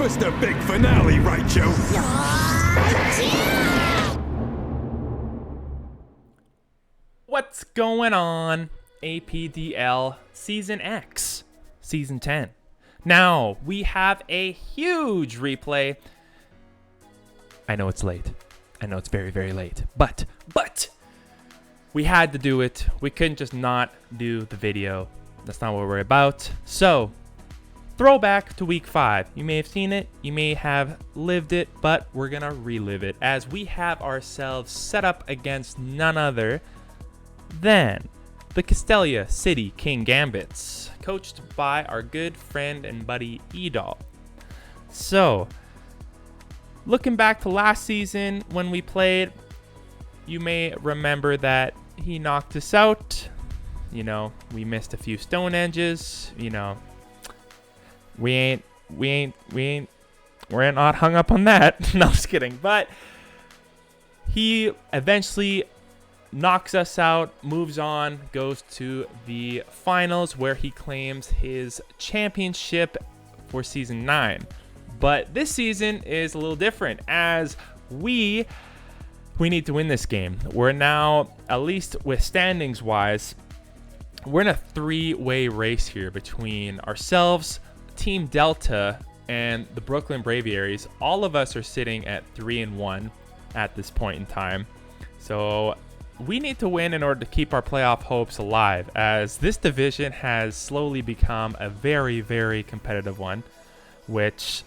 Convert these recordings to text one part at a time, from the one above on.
Give us the big finale, Raichu! What's going on? APDL Season X, Season 10. Now, we have a huge replay. I know it's late. I know it's very, very late. But, we had to do it. We couldn't just not do the video. That's not what we're about. So, throwback to week 5. You may have seen it. You may have lived it. But we're going to relive it as we have ourselves set up against none other than the Castelia City Kingambits, coached by our good friend and buddy Edol. So, looking back to last season when we played, you may remember that he knocked us out. You know, we missed a few stone edges. You know, we're not hung up on that. No, just kidding. But he eventually knocks us out, moves on, goes to the finals where he claims his championship for season 9. But this season is a little different as we need to win this game. We're now, at least with standings wise, we're in a 3-way race here between ourselves, Team Delta, and the Brooklyn Braviaries. All of us are sitting at 3-1 at this point in time. So we need to win in order to keep our playoff hopes alive, as this division has slowly become a very, very competitive one, which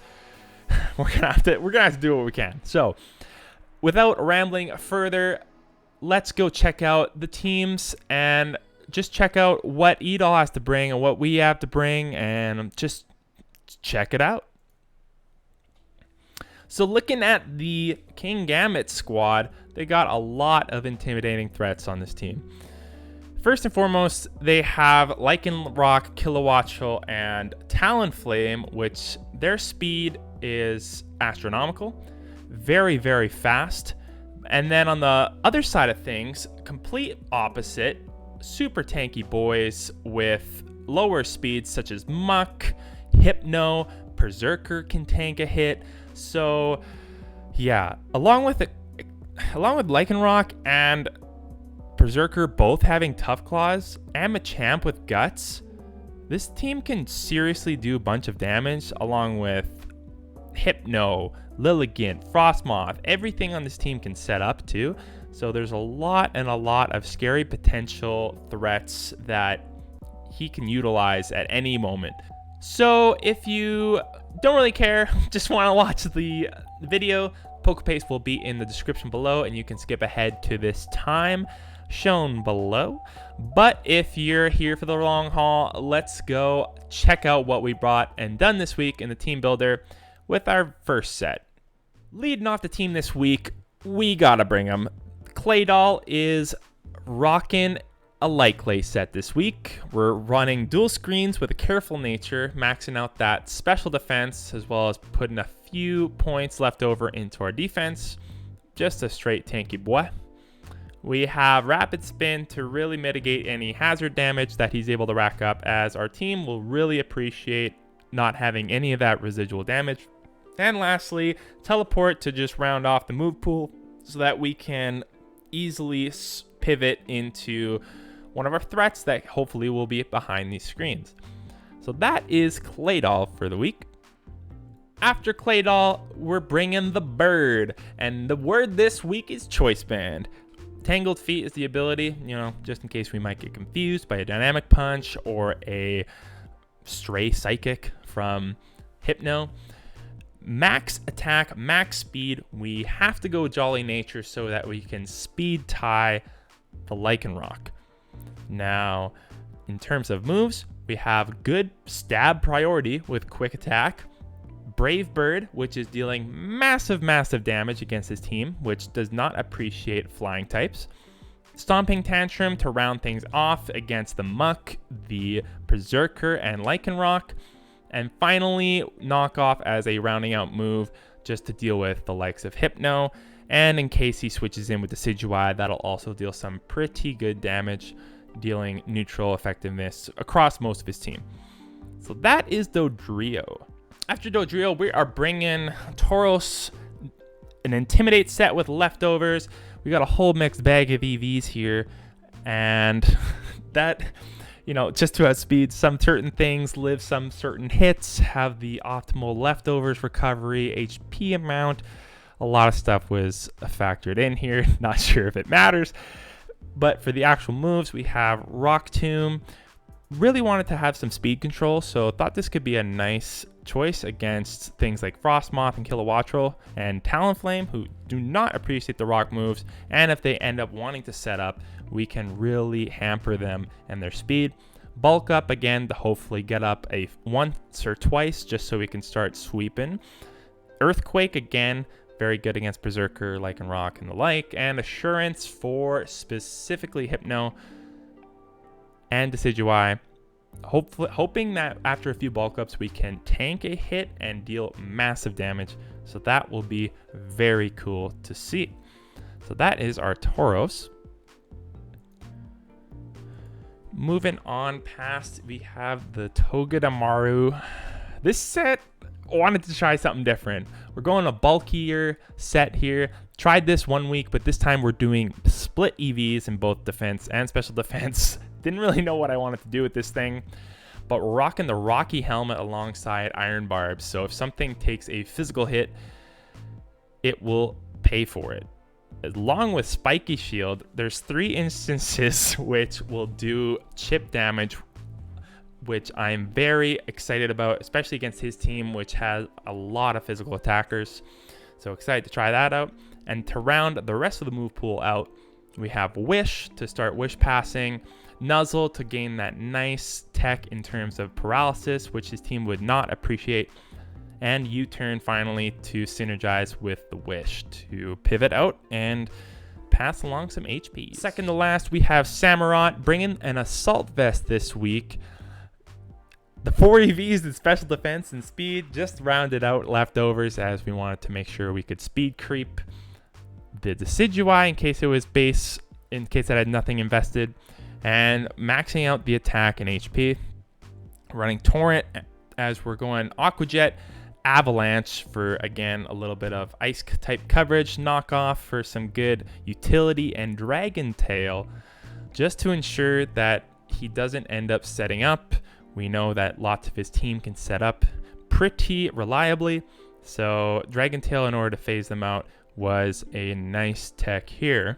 we're gonna have to do what we can. So, without rambling further, let's go check out the teams and just check out what Edol has to bring and what we have to bring, and just check it out. So, looking at the Kingambits squad, they got a lot of intimidating threats on this team. First and foremost, they have Lycanroc, Kilowattrel, and Talonflame, which their speed is astronomical, very, very fast. And then on the other side of things, complete opposite, super tanky boys with lower speeds such as Muck, Hypno, Berserker can tank a hit. So yeah, along with Lycanroc and Berserker both having Tough Claws and Machamp with Guts, this team can seriously do a bunch of damage, along with Hypno, Lilligant, Frostmoth. Everything on this team can set up too. So there's a lot of scary potential threats that he can utilize at any moment. So if you don't really care, just want to watch the video, Poképaste will be in the description below, and you can skip ahead to this time shown below. But if you're here for the long haul, let's go check out what we brought and done this week in the team builder with our first set. Leading off the team this week, we gotta bring him. Claydol is rocking a light clay set this week. We're running dual screens with a careful nature, maxing out that special defense, as well as putting a few points left over into our defense. Just a straight tanky boy. We have rapid spin to really mitigate any hazard damage that he's able to rack up, as our team will really appreciate not having any of that residual damage. And lastly, teleport to just round off the move pool so that we can easily pivot into one of our threats that hopefully will be behind these screens. So that is Claydol for the week. After Claydol, we're bringing the bird, and the word this week is Choice Band. Tangled Feet is the ability, you know, just in case we might get confused by a Dynamic Punch or a Stray Psychic from Hypno. Max attack, max speed, we have to go Jolly Nature so that we can speed tie the Lycanroc. Now, in terms of moves, we have good stab priority with quick attack, Brave Bird, which is dealing massive damage against his team, which does not appreciate flying types, Stomping Tantrum to round things off against the Muck, the Berserker, and Lycanroc, and finally Knock Off as a rounding out move just to deal with the likes of Hypno, and in case he switches in with the Decidueye, that'll also deal some pretty good damage, dealing neutral effectiveness across most of his team. So that is Dodrio. After Dodrio, we are bringing Tauros, an Intimidate set with leftovers. We got a whole mixed bag of EVs here, and that, you know, just to outspeed some certain things, live some certain hits, have the optimal leftovers recovery, HP amount. A lot of stuff was factored in here. Not sure if it matters, but for the actual moves, we have Rock Tomb. Really wanted to have some speed control, so thought this could be a nice choice against things like Frostmoth and Kilowattrel and Talonflame, who do not appreciate the rock moves, and if they end up wanting to set up, we can really hamper them and their speed. Bulk up again to hopefully get up a once or twice just so we can start sweeping. Earthquake again, very good against Berserker, Lycanroc, and the like, and Assurance for specifically Hypno and Decidueye. Hoping that after a few bulk ups we can tank a hit and deal massive damage, so that will be very cool to see. So that is our Tauros. Moving on past, we have the Togedemaru. This set, wanted to try something different. We're going a bulkier set here. Tried this 1 week, but this time we're doing split EVs in both defense and special defense. Didn't really know what I wanted to do with this thing, but we're rocking the Rocky helmet alongside Iron Barbs. So if something takes a physical hit, it will pay for it. Along with Spiky Shield, there's 3 instances which will do chip damage, which I'm very excited about, especially against his team, which has a lot of physical attackers. So excited to try that out. And to round the rest of the move pool out, we have Wish to start Wish passing, Nuzzle to gain that nice tech in terms of paralysis, which his team would not appreciate, and U-turn finally to synergize with the Wish to pivot out and pass along some HP. Second to last, we have Samurott bringing an Assault Vest this week. The 4 EVs in special defense and speed just rounded out leftovers, as we wanted to make sure we could speed creep the Decidueye in case it was base, in case it had nothing invested, and maxing out the attack and HP. Running Torrent as we're going Aqua Jet, Avalanche for, again, a little bit of ice type coverage, knockoff for some good utility, and Dragon Tail just to ensure that he doesn't end up setting up. We know that lots of his team can set up pretty reliably, so Dragon Tail, in order to phase them out, was a nice tech here.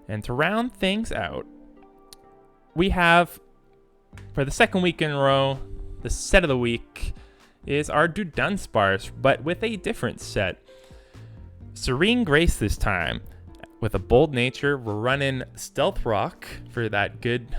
And to round things out, we have, for the second week in a row, the set of the week is our Dudunsparce, but with a different set. Serene Grace this time. With a bold nature, we're running Stealth Rock for that good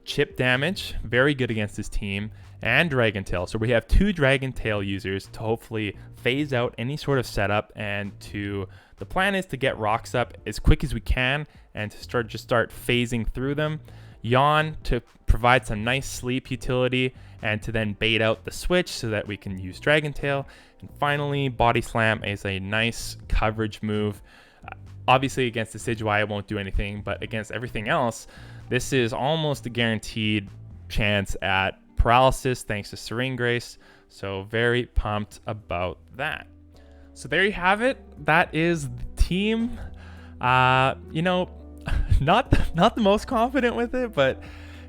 chip damage, very good against his team, and Dragon Tail. So we have 2 Dragon Tail users to hopefully phase out any sort of setup, and the plan is to get rocks up as quick as we can and to start phasing through them. Yawn to provide some nice sleep utility and to then bait out the switch so that we can use Dragon Tail. And finally, Body Slam is a nice coverage move. Obviously against the Decidueye it won't do anything, but against everything else, this is almost a guaranteed chance at paralysis thanks to Serene Grace. So very pumped about that. So there you have it. That is the team. You know, not the most confident with it, but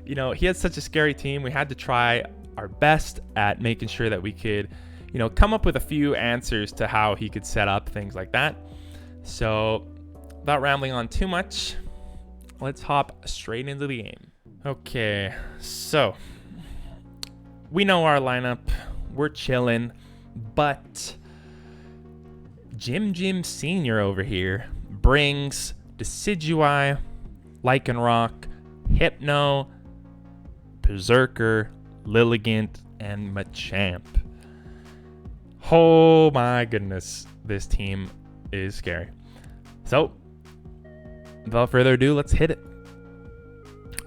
you know, he had such a scary team. We had to try our best at making sure that we could, you know, come up with a few answers to how he could set up things like that. So without rambling on too much, let's hop straight into the game. Okay, so we know our lineup. We're chilling, but Jim Senior over here brings Decidueye, Lycanroc, Hypno, Berserker, Lilligant, and Machamp. Oh my goodness, this team is scary. So, without further ado, let's hit it.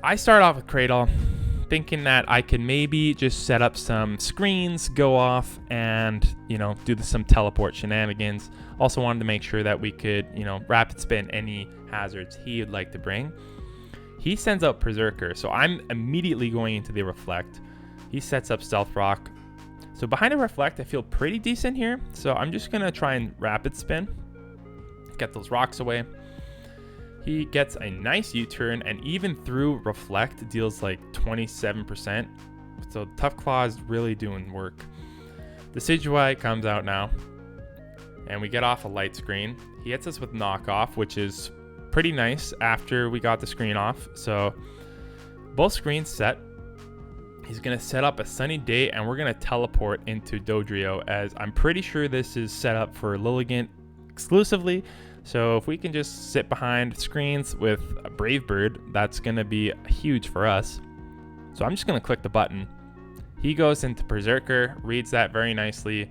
I start off with Claydol, thinking that I could maybe just set up some screens, go off, and, you know, do some teleport shenanigans. Also wanted to make sure that we could, you know, rapid spin any hazards he would like to bring. He sends out Berserker, so I'm immediately going into the Reflect. He sets up Stealth Rock. So So behind a Reflect, I feel pretty decent here. So I'm just going to try and Rapid Spin. Get those rocks away. He gets a nice U-turn, and even through Reflect, deals like 27%. So Tough Claw is really doing work. The Decidueye comes out now, and we get off a light screen. He hits us with Knockoff, which is pretty nice after we got the screen off. So both screens set. He's going to set up a Sunny Day, and we're going to teleport into Dodrio, as I'm pretty sure this is set up for Lilligant exclusively. So if we can just sit behind screens with a Brave Bird, that's going to be huge for us. So I'm just going to click the button. He goes into Berserker, reads that very nicely,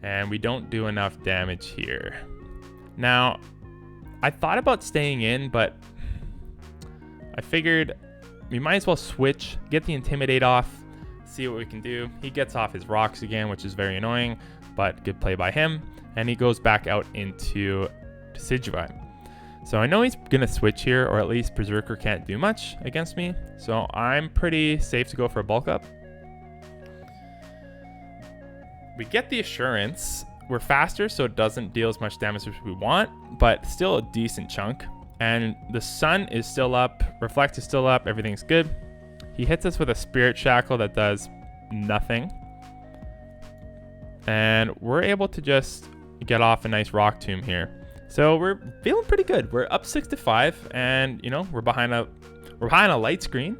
and we don't do enough damage here. Now, I thought about staying in, but I figured we might as well switch, get the Intimidate off, see what we can do. He gets off his rocks again, which is very annoying, but good play by him. And he goes back out into Decidueye. So I know he's going to switch here, or at least Berserker can't do much against me. So I'm pretty safe to go for a bulk up. We get the Assurance. We're faster, so it doesn't deal as much damage as we want, but still a decent chunk. And the Sun is still up, Reflect is still up, everything's good. He hits us with a Spirit Shackle that does nothing. And we're able to just get off a nice Rock Tomb here. So we're feeling pretty good. We're up 6-5, and you know, we're behind a light screen.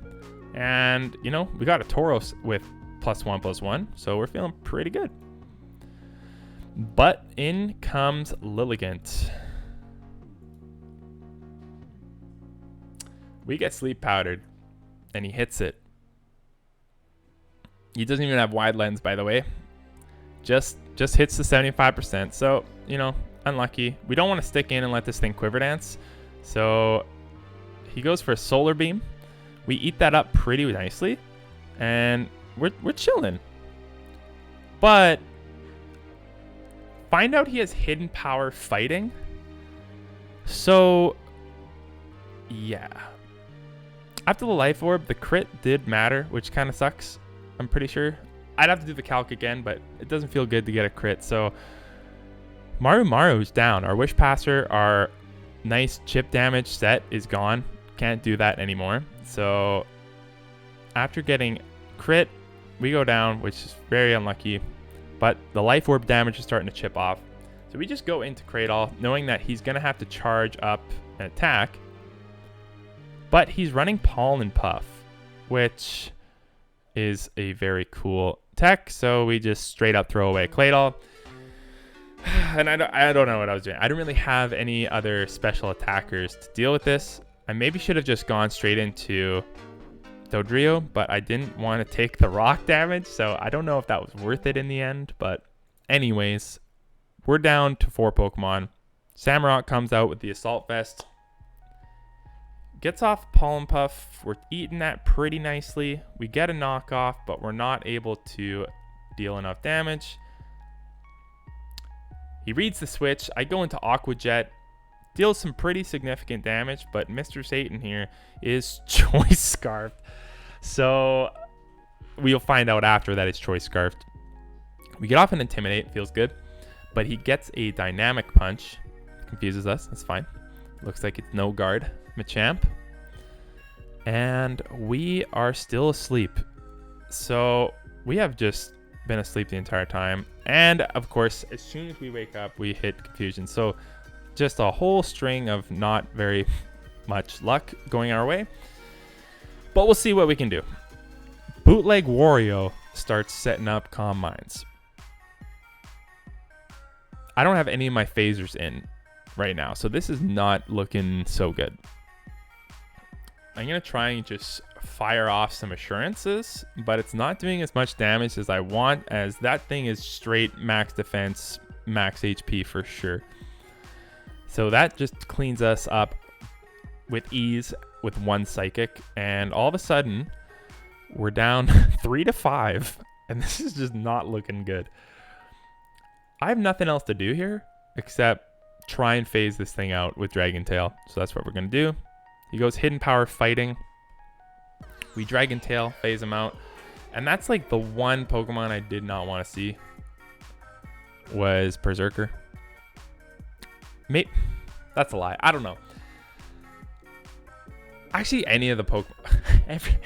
And you know, we got a Tauros with +1/+1, so we're feeling pretty good. But in comes Lilligant. We get Sleep Powdered, and he hits it. He doesn't even have Wide Lens, by the way. Just hits the 75%. So, you know, unlucky. We don't want to stick in and let this thing Quiver Dance. So he goes for a Solar Beam. We eat that up pretty nicely, and we're chilling. But find out he has Hidden Power Fighting. So yeah. After the Life Orb, the crit did matter, which kind of sucks, I'm pretty sure. I'd have to do the calc again, but it doesn't feel good to get a crit. So Maru's down. Our Wish Passer, our nice chip damage set is gone. Can't do that anymore. So after getting crit, we go down, which is very unlucky. But the Life Orb damage is starting to chip off. So we just go into Claydol, knowing that he's going to have to charge up an attack. But he's running Pollen Puff, which is a very cool tech. So we just straight up throw away Claydol. And I don't know what I was doing. I didn't really have any other special attackers to deal with this. I maybe should have just gone straight into Dodrio, but I didn't want to take the rock damage. So I don't know if that was worth it in the end. But anyways, we're down to 4 Pokemon. Samurott comes out with the Assault Vest. Gets off Pollen Puff. We're eating that pretty nicely. We get a knockoff, but we're not able to deal enough damage. He reads the switch. I go into Aqua Jet. Deals some pretty significant damage, but Mr. Satan here is Choice Scarfed. So we'll find out after that it's Choice Scarfed. We get off an Intimidate. Feels good. But he gets a Dynamic Punch. Confuses us. That's fine. Looks like it's no guard. Machamp. And we are still asleep. So we have just been asleep the entire time. And of course, as soon as we wake up, we hit Confusion. So just a whole string of not very much luck going our way. But we'll see what we can do. Bootleg Wario starts setting up Calm Minds. I don't have any of my phasers in right now, so this is not looking so good. I'm going to try and just fire off some assurances, but it's not doing as much damage as I want, as that thing is straight max defense, max HP for sure. So that just cleans us up with ease with 1 Psychic, and all of a sudden we're down 3-5, and this is just not looking good. I have nothing else to do here except try and phase this thing out with Dragon Tail. So that's what we're going to do. He goes Hidden Power Fighting. We Dragon Tail, phase him out. And that's like the one Pokemon I did not want to see was Berserker. Maybe that's a lie. I don't know. Actually, any of the Pokemon,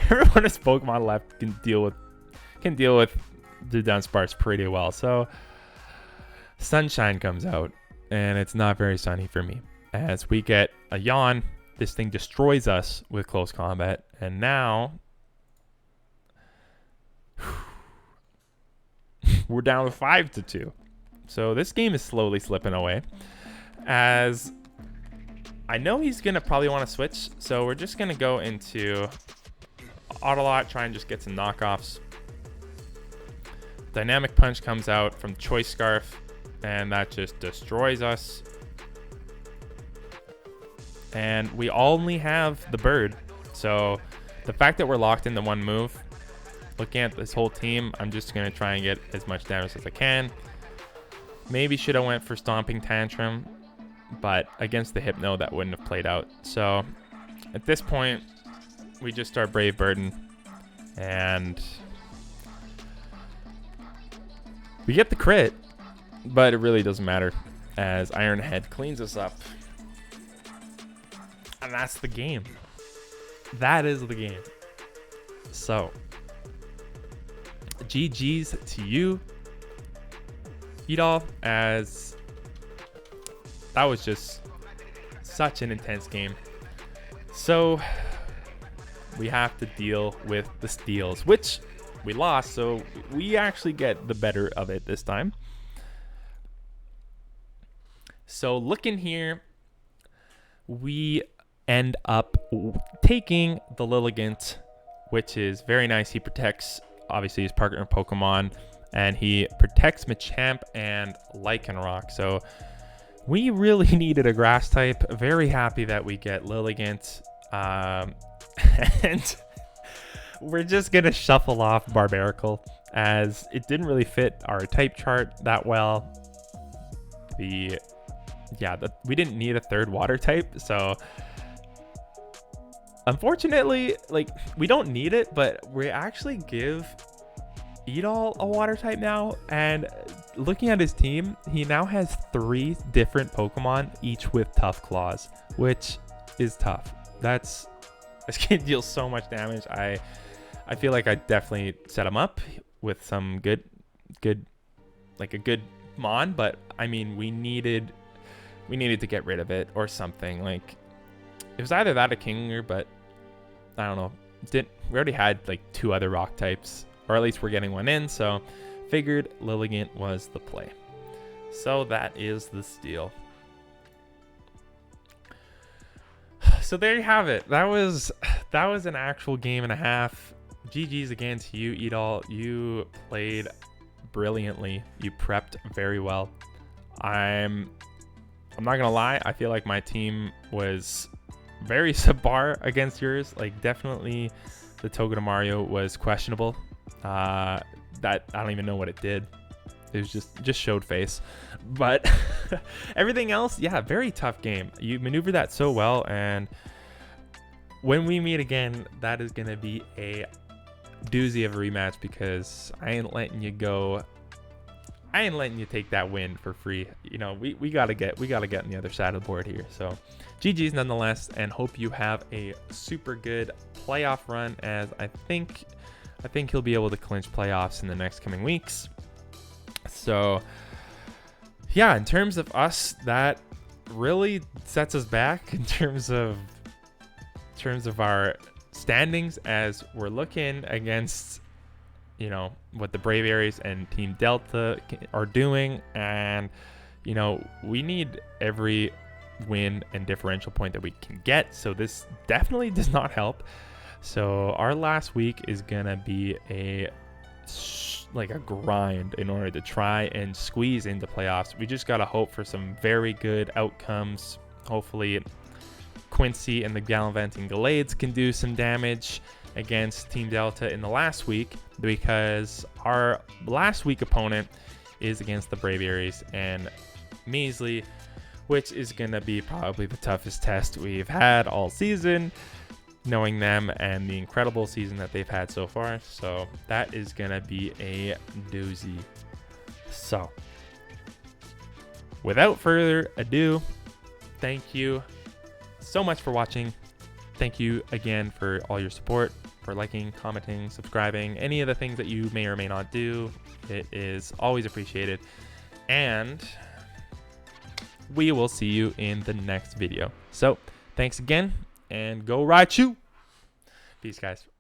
everyone who's Pokemon left can deal with Dudunsparce pretty well. So Sunshine comes out, and it's not very sunny for me. As we get a yawn, this thing destroys us with close combat, and now we're down to 5-2. So this game is slowly slipping away, as I know he's gonna probably want to switch. So we're just gonna go into Autolot, try and just get some knockoffs. Dynamic Punch comes out from Choice Scarf, and that just destroys us. And we only have the bird. So the fact that we're locked into one move, looking at this whole team, I'm just going to try and get as much damage as I can. Maybe should have went for Stomping Tantrum, but against the Hypno, that wouldn't have played out. So at this point, we just start Brave Burden, and we get the crit, but it really doesn't matter, as Iron Head cleans us up. And that's the game. That is the game. So, GG's to you, Idol, as that was just such an intense game. So, we have to deal with the steals, which we lost, so we actually get the better of it this time. So, looking here, we end up taking the Lilligant, which is very nice. He protects, obviously, his partner Pokemon, and he protects Machamp and Lycanroc. So we really needed a grass type. Very happy that we get Lilligant. And we're just going to shuffle off Barbaracle, as it didn't really fit our type chart that well. We didn't need a third water type, so unfortunately, like, we don't need it, but we actually give Idol a water type now. And looking at his team, he now has 3 different Pokemon, each with Tough Claws, which is tough. This kid deals so much damage. I feel like I definitely set him up with some good, like a good Mon, but I mean, we needed to get rid of it or something. Like, it was either that or Kinginger, but I don't know. We already had like 2 other rock types, or at least we're getting one in, so figured Lilligant was the play. So that is the steal. So there you have it. That was an actual game and a half. GG's again to you, Idol. You played brilliantly. You prepped very well. I'm not gonna lie, I feel like my team was very subpar against yours. Like, definitely the Togedemaru was questionable. That I don't even know what it did. It was just showed face. But everything else, yeah, very tough game. You maneuvered that so well, and when we meet again, that is gonna be a doozy of a rematch, because I ain't letting you go. I ain't letting you take that win for free. You know, we gotta get on the other side of the board here. So GG's nonetheless, and hope you have a super good playoff run, as I think he'll be able to clinch playoffs in the next coming weeks. So yeah, in terms of us, that really sets us back in terms of our standings, as we're looking against, you know, what the Brave Aries and Team Delta are doing. And, you know, we need every win and differential point that we can get. So this definitely does not help. So our last week is going to be a grind in order to try and squeeze into playoffs. We just got to hope for some very good outcomes. Hopefully Quincy and the Gallivanting Gallades can do some damage against Team Delta in the last week, because our last week opponent is against the Brave Aries and Measly, which is going to be probably the toughest test we've had all season. knowing them and the incredible season that they've had so far. So that is going to be a doozy. So without further ado, thank you so much for watching. Thank you again for all your support, for liking, commenting, subscribing, any of the things that you may or may not do. It is always appreciated. And we will see you in the next video. So thanks again, and go Raichu. Peace, guys.